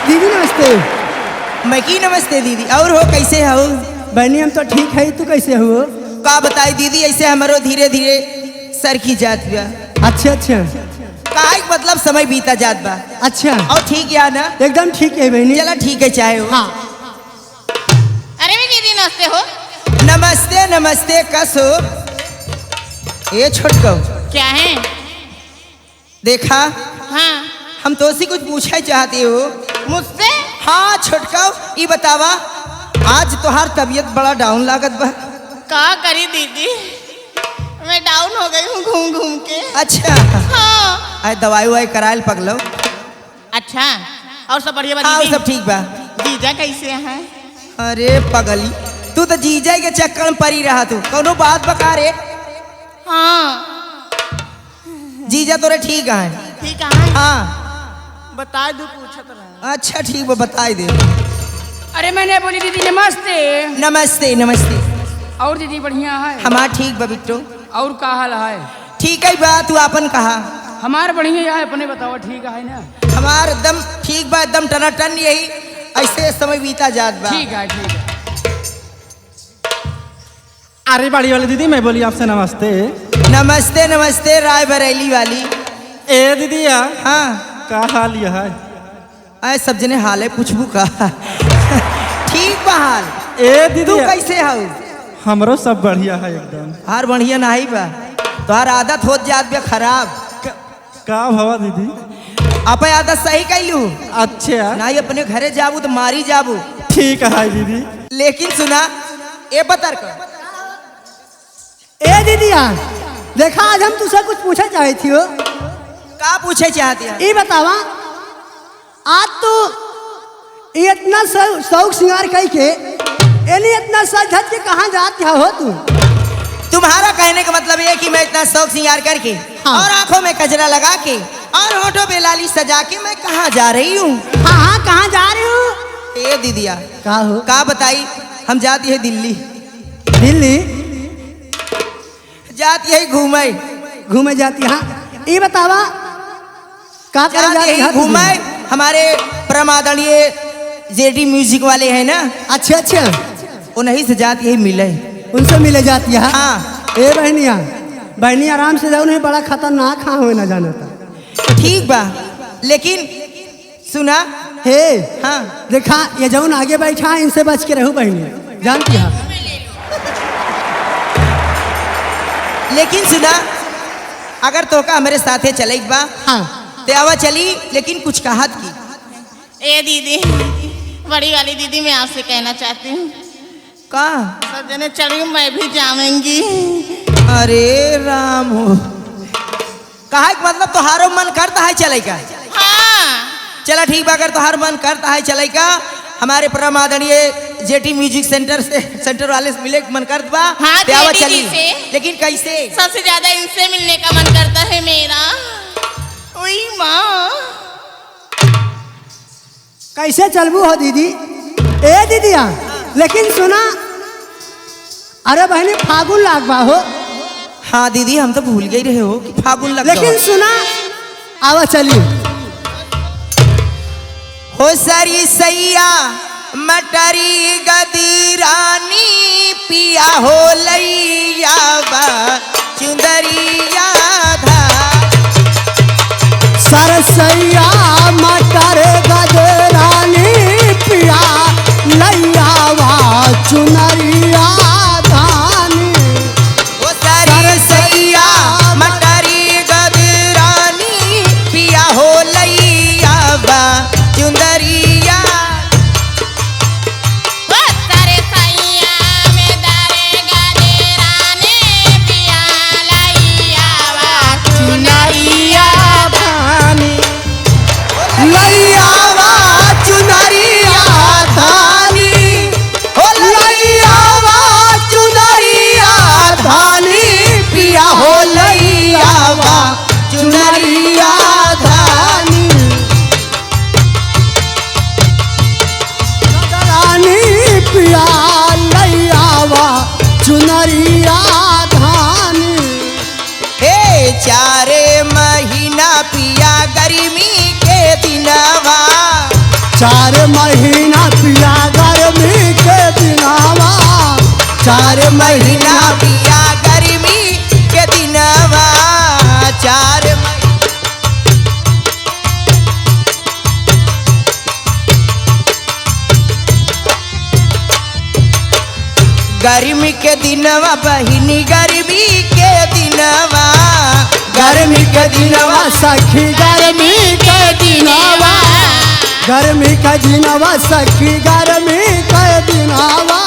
दीदी नमस्ते। मैं की नमस्ते दीदी। और हो कैसे हो? बहनी हम तो ठीक है, तू कैसे हो? का बताई दीदी, ऐसे हमारो धीरे धीरे सर की जात बा। अच्छा अच्छा का मतलब समय बीता जात बा। अच्छा और ठीक है ना? एकदम ठीक है बहनी। चला ठीक है, चाहे हो। हाँ। अरे मैं दीदी नमस्ते हो। नमस्ते नमस्ते, कस हो? ये छोटको क्या है? देखा, हाँ हम तो उसी कुछ पूछना चाहती हो मुझसे। हाँ छोटका, ये बतावा, आज तोहार तबीयत बड़ा डाउन लागत बा। का करी दीदी, मैं डाउन हो गई हूँ घूम घूम के। अच्छा, हाँ। आए दवाई ववाई करायल पगलो। अच्छा, और सब बढ़िया बा हाँ दीदी? सब ठीक बा। जीजा कैसे हैं? अरे पगली, तू तो जीजा के चक्कर में पड़ी रहा। तू कोनो बात बका रे। हाँ जीजा तोरे ठीक है? ठीक है। हाँ बता दो, पूछत रहा। अच्छा ठीक बा, बताई दे। अरे मैंने बोली दीदी नमस्ते। नमस्ते नमस्ते। और दीदी बढ़िया है? हमार ठीक बा बिट्टू। और का हाल है? ठीक है बा, तू अपन कहा। हमार बढ़िया है, अपने बताओ ठीक है ना? हमार एकदम ठीक बा, एकदम टनाटन। यही ऐसे समय बीता जात बा। ठीक है ठीक है। अरे बड़ी वाली दीदी, मैं बोली आपसे नमस्ते। नमस्ते नमस्ते, राय बरेली वाली। ए दीदी यार, हाँ का हाल यह है? आए सब जने हाल है, पूछबू का? ठीक बा हाल। ए दीदी तू कैसे हो? हमरो सब बढ़िया है एकदम। हार बढ़िया नहीं बा, तोहार आदत हो जात बा खराब। का भवा दीदी? अपन आदत सही कैलू। अच्छा नहीं अपने घरे जाबू तो मारी जाबू। ठीक है दीदी। लेकिन सुना, ए बतर कर। ए दीदी यार, देखा आज हम तुझसे कुछ पूछना चाहे थी हो। का पूछे चाहती है? ये बतावा, आज तो ये इतना शौक श्रृंगार कई के इतना सज धज के कहाँ जाती हो तू? तुम्हारा कहने का मतलब ये कि मैं इतना शौक श्रृंगार करके, हाँ। और आंखों में कजरा लगा के और होठों पे लाली सजा के मैं कहाँ जा रही हूँ? हाँ हाँ, कहाँ जा रही हो? ए दीदिया, का हो? का बताई, हम जाती है दिल्ली। दिल्ली जाती है घूमे। घूमे जाती? हाँ, ये बतावा का करे जाती है जाती घूमे। हमारे परमादरणीय जेडी म्यूजिक वाले हैं ना, अच्छा अच्छा, उन्हीं से जाती है मिले। उनसे मिले जाती है? हाँ। ए बहनिया, बहनी आराम से जाओ, नहीं बड़ा खतरनाक हाँ हुए ना जाना था। ठीक बा, लेकिन सुना। हे हाँ देखा, ये जौन आगे बैठा है, इनसे बच के रहो बहनी, जानती है? लेकिन सुना, अगर तो का हमारे साथे चले बा, हाँ ते आवा चली, लेकिन कुछ कहत की। ए दीदी, बड़ी वाली दीदी, मैं आपसे कहना चाहती हूँ, का? सब जने चली, मैं भी जाऊंगी। अरे राम हो, कहा मतलब तोहारो मन करता है चले का? हाँ चला ठीक बा, अगर तोहार मन करता है चले का, हमारे परमादरणीय जेटी म्यूजिक सेंटर वाले से मिले मन करत बा। हाँ, ते आवा जेटी चली, जी से। लेकिन कैसे? सबसे ज्यादा इनसे मिलने का मन करता है मेरा। ओई माँ, कैसे चलबू हो दीदी? ए दीदिया, लेकिन सुना, अरे बहनी फागुन लागबा हो। हाँ दीदी, हम तो भूल गई रहे हो कि फागुन लग लेकिन सुना, आवा चली। हो सरी सैया मटरी गदरानी, पिया हो लैया बा चुंदरिया धा। सरसैया मटर गदरानी, पिया लैयावा चुनरिया धानी। हो सरी सैया मटरी गदरानी, पिया हो लैया बा चुंदरिया। वो सारे सैया में दारे गदेराने, पिया लैया वा चुनरिया धानी। लैयावा चुनरिया धानी। हो लैयावा चुनरिया धानी, पिया हो लैयावा चुनरिया धानी। गदरानी पिया लैयावा चुनरिया धानी। हे चारे महीना पिया गर्मी के दिनवा, चार महीना पिया गर्मी के दिनावा, 4 महीना पिया गर्मी के दिनवा, 4 गर्मी के दिनवा बहिनी गर्मी के दिनवा, गर्मी के दिनवा सखी गर्मी के दिनावा, गर्मी के दिनवा सखी गर्मी के दिनावा।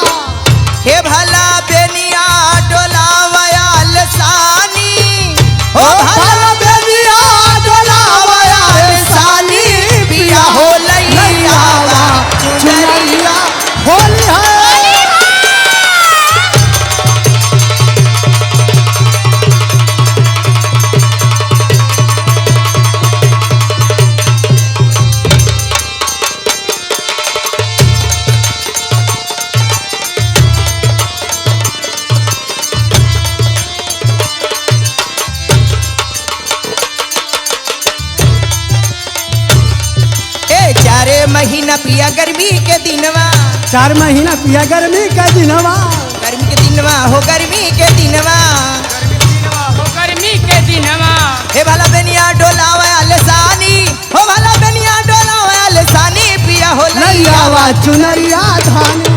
हे भला बेनिया डोलावयाल सानी, हो भला बेनिया डोलावयाल सानी, पिया हो लैयावा चुनरिया होली है। महीना पिया गर्मी के दिनवा, 4 महीना पिया गर्मी के दिनवा, गर्मी के दिनवा हो गर्मी के दिनवा, हो गर्मी के दिनवा। हे भला बेनिया डोलावा लसानी, हो भला बेनिया डोलावा लसानी, पिया हो लैयावा चुनरिया धानी।